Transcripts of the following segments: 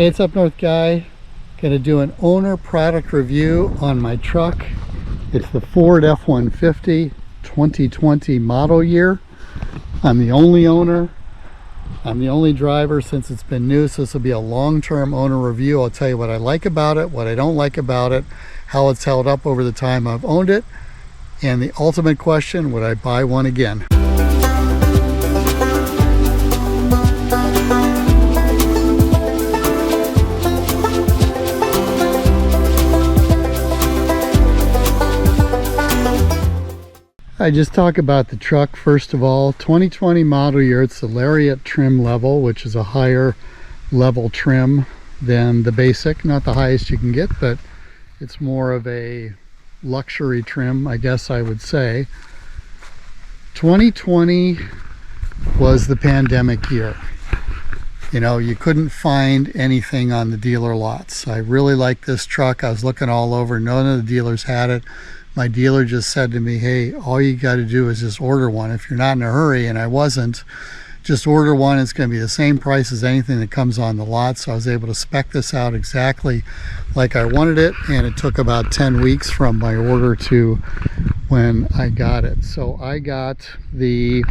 Hey, it's UpNorth Guy. Gonna do an owner product review on my truck. It's the Ford F150 2020 model year. I'm the only owner. I'm the only driver since it's been new, so this will be a long-term owner review. I'll tell you what I like about it, what I don't like about it, how it's held up over the time I've owned it, and the ultimate question, would I buy one again? I just talk about the truck. First of all, 2020 model year. It's the Lariat trim level, which is a higher level trim than the basic. Not the highest you can get, but it's more of a luxury trim, I guess I would say. 2020 was the pandemic year. You know, you couldn't find anything on the dealer lots. I really like this truck. I was looking all over. None of the dealers had it. My dealer just said to me, hey, all you got to do is just order one. If you're not in a hurry, and I wasn't, just order one. It's going to be the same price as anything that comes on the lot. So I was able to spec this out exactly like I wanted it, and it took about 10 weeks from my order to when I got it. So I got the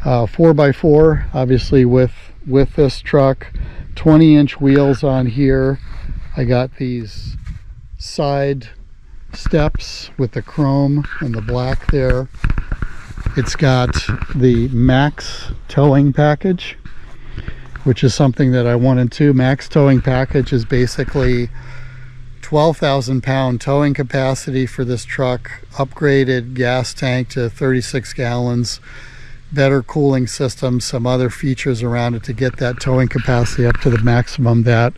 4x4, obviously with this truck, 20-inch wheels on here. I got these side steps with the chrome and the black there. It's got the Max towing package, which is something that I wanted to. Max towing package is basically 12,000 pound towing capacity for this truck, upgraded gas tank to 36 gallons, better cooling system, some other features around it to get that towing capacity up to the maximum that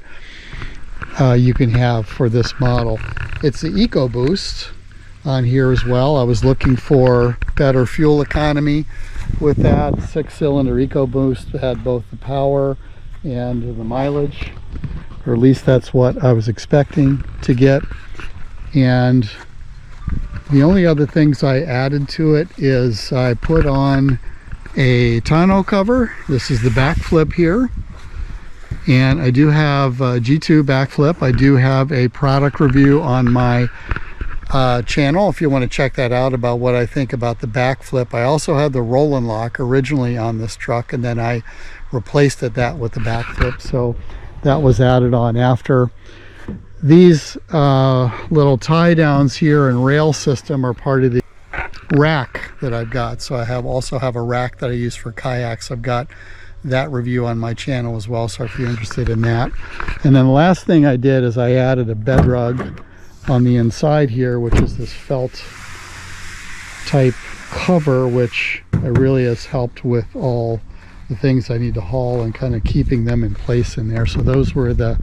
you can have for this model. It's the EcoBoost on here as well. I was looking for better fuel economy with that. 6-cylinder EcoBoost had both the power and the mileage, or at least that's what I was expecting to get. And the only other things I added to it is I put on a tonneau cover. This is the back flip here. And I do have a G2 backflip. I do have a product review on my channel if you want to check that out about what I think about the backflip. I also had the roll and lock originally on this truck, and then I replaced that with the backflip, so that was added on after. These little tie downs here and rail system are part of the rack that I've got. So I also have a rack that I use for kayaks. I've got that review on my channel as well, so if you're interested in that. And then the last thing I did is I added a bed rug on the inside here, which is this felt type cover, which really has helped with all the things I need to haul and kind of keeping them in place in there. So those were the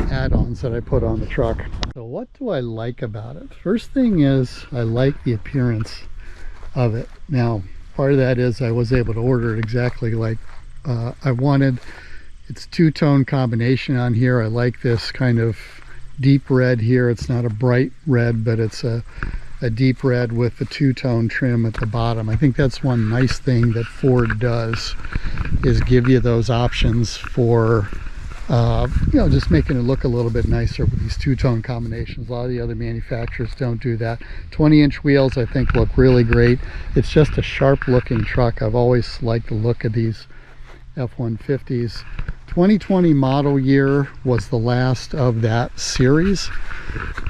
add-ons that I put on the truck. So what do I like about it? First thing is I like the appearance of it. Now, part of that is I was able to order it exactly like I wanted. It's two-tone combination on here. I like this kind of deep red here. It's not a bright red, but it's a deep red with the two-tone trim at the bottom. I think that's one nice thing that Ford does, is give you those options for you know, just making it look a little bit nicer with these two-tone combinations. A lot of the other manufacturers don't do that. 20-inch wheels I think look really great. It's just a sharp looking truck. I've always liked the look of these F-150s. 2020 model year was the last of that series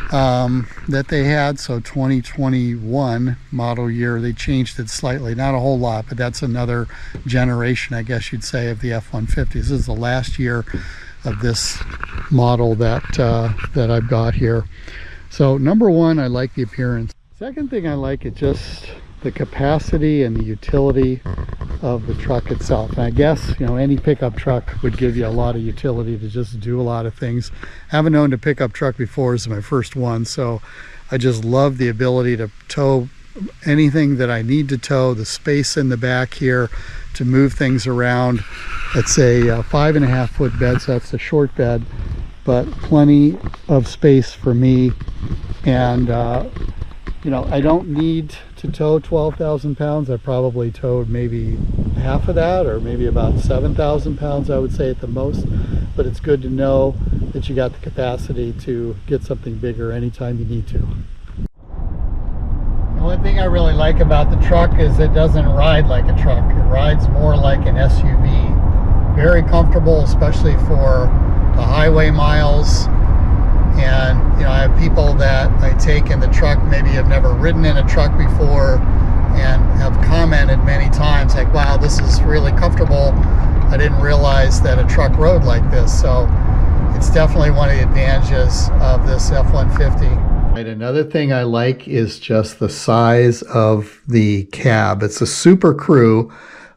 that they had. So 2021 model year, they changed it slightly, not a whole lot, but that's another generation, I guess you'd say, of the F-150s. This is the last year of this model that that I've got here. So number one, I like the appearance. Second thing I like is just the capacity and the utility of the truck itself. And I guess, you know, any pickup truck would give you a lot of utility to just do a lot of things. Haven't owned a pickup truck before. This is my first one, so I just love the ability to tow anything that I need to tow, the space in the back here to move things around. It's a 5.5 foot bed, so that's the short bed, but plenty of space for me. And You know, I don't need to tow 12,000 pounds. I probably towed maybe half of that, or maybe about 7,000 pounds, I would say at the most. But it's good to know that you got the capacity to get something bigger anytime you need to. The one thing I really like about the truck is it doesn't ride like a truck. It rides more like an SUV. Very comfortable, especially for the highway miles. And you know, I have people that I take in the truck, maybe have never ridden in a truck before, and have commented many times like, wow, this is really comfortable. I didn't realize that a truck rode like this. So it's definitely one of the advantages of this F-150. Right, another thing I like is just the size of the cab. It's a Super Crew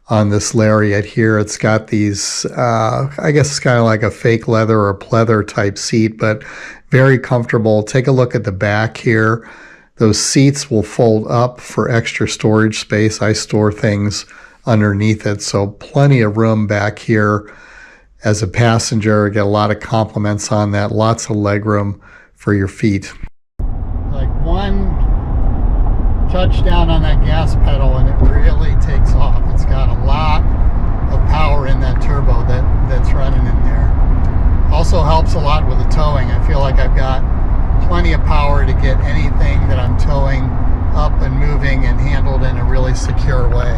on this Lariat here. It's got these, I guess it's kind of like a fake leather or pleather type seat, but very comfortable. Take a look at the back here. Those seats will fold up for extra storage space. I store things underneath it, so plenty of room back here. As a passenger, get a lot of compliments on that. Lots of leg room for your feet. Like one touchdown on that gas pedal and it really takes off. It's got a lot of power in that turbo that's running in there. Also helps a lot with the towing. I feel like I've got plenty of power to get anything that I'm towing up and moving and handled in a really secure way.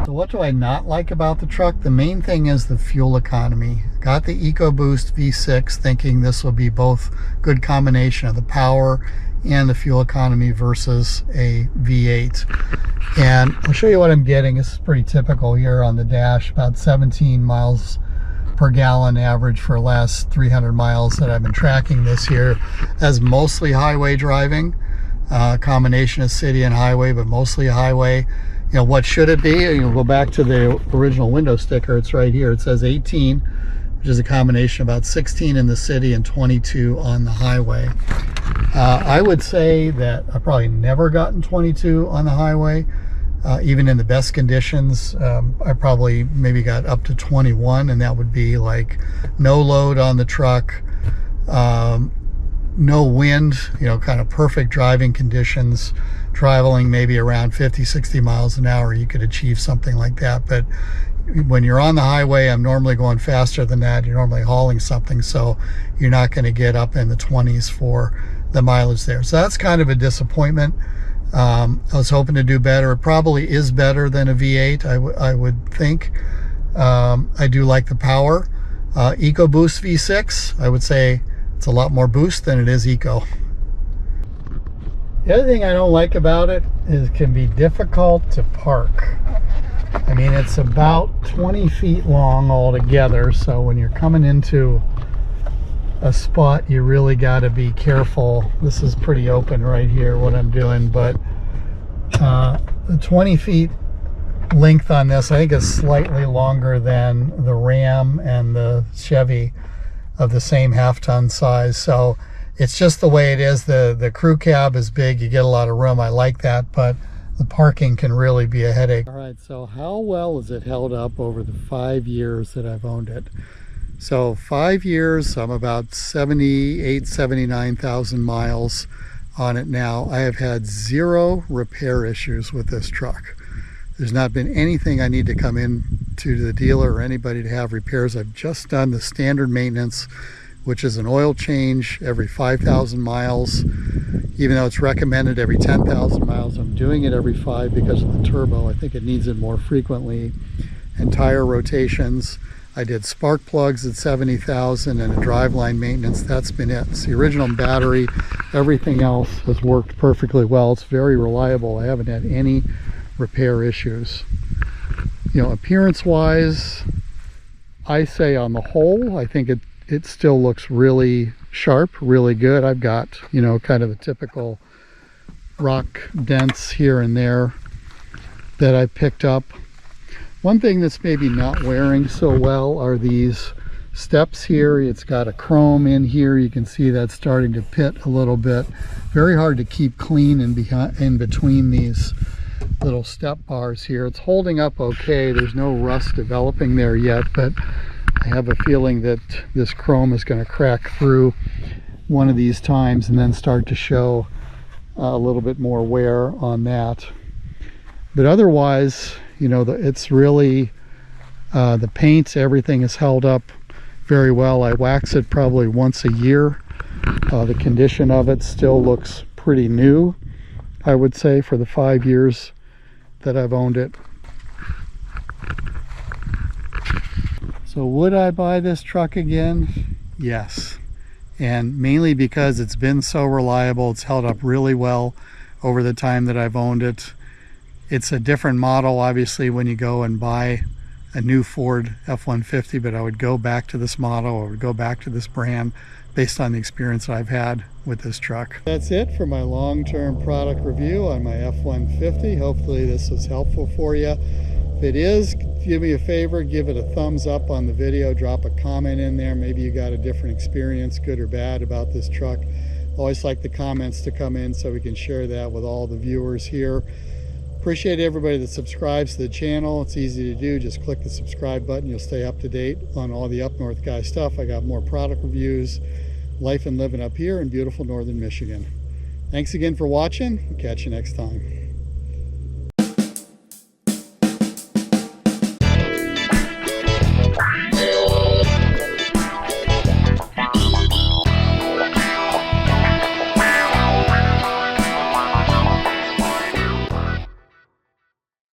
So what do I not like about the truck? The main thing is the fuel economy. Got the EcoBoost V6 thinking this will be both good combination of the power and the fuel economy versus a V8. And I'll show you what I'm getting. This is pretty typical here on the dash, about 17 miles per gallon average for the last 300 miles that I've been tracking this year, as mostly highway driving, combination of city and highway, but mostly highway. You know, what should it be? You know, go back to the original window sticker. It's right here. It says 18, which is a combination of about 16 in the city and 22 on the highway. I would say that I've probably never gotten 22 on the highway. Even in the best conditions, I probably maybe got up to 21, and that would be like no load on the truck, no wind, you know, kind of perfect driving conditions, traveling maybe around 50-60 miles an hour, you could achieve something like that. But when you're on the highway, I'm normally going faster than that. You're normally hauling something, so you're not going to get up in the 20s for the mileage there. So that's kind of a disappointment. I was hoping to do better. It probably is better than a V8, I would think. I do like the power. EcoBoost V6, I would say it's a lot more boost than it is Eco. The other thing I don't like about it is it can be difficult to park. I mean, it's about 20 feet long altogether, so when you're coming into a spot, you really got to be careful. This is pretty open right here, what I'm doing, but the 20 feet length on this, I think, is slightly longer than the Ram and the Chevy of the same half-ton size. So it's just the way it is. The crew cab is big, you get a lot of room. I like that, but the parking can really be a headache. All right, so how well has it held up over the 5 years that I've owned it? So 5 years, I'm about 79,000 miles on it now. I have had 0 repair issues with this truck. There's not been anything I need to come in to the dealer or anybody to have repairs. I've just done the standard maintenance, which is an oil change every 5,000 miles. Even though it's recommended every 10,000 miles, I'm doing it every 5 because of the turbo. I think it needs it more frequently. And tire rotations. I did spark plugs at 70,000 and a driveline maintenance. That's been it. It's the original battery. Everything else has worked perfectly well. It's very reliable. I haven't had any repair issues. You know, appearance wise, I say on the whole, I think it still looks really sharp, really good. I've got, you know, kind of the typical rock dents here and there that I picked up. One thing that's maybe not wearing so well are these steps here. It's got a chrome in here. You can see that's starting to pit a little bit. Very hard to keep clean in between these little step bars here. It's holding up okay. There's no rust developing there yet, but I have a feeling that this chrome is going to crack through one of these times and then start to show a little bit more wear on that. But otherwise, you know, it's really the paint, everything is held up very well. I wax it probably once a year. The condition of it still looks pretty new, I would say, for the 5 years that I've owned it. So would I buy this truck again? Yes. And mainly because it's been so reliable. It's held up really well over the time that I've owned it. It's a different model, obviously, when you go and buy a new Ford F-150, but I would go back to this model, I would go back to this brand based on the experience that I've had with this truck. That's it for my long-term product review on my F-150. Hopefully this was helpful for you. If it is, do me a favor, give it a thumbs up on the video, drop a comment in there. Maybe you got a different experience, good or bad, about this truck. Always like the comments to come in so we can share that with all the viewers here. Appreciate everybody that subscribes to the channel. It's easy to do. Just click the subscribe button. You'll stay up to date on all the Up North guy stuff. I got more product reviews, life and living up here in beautiful northern Michigan. Thanks again for watching. Catch you next time.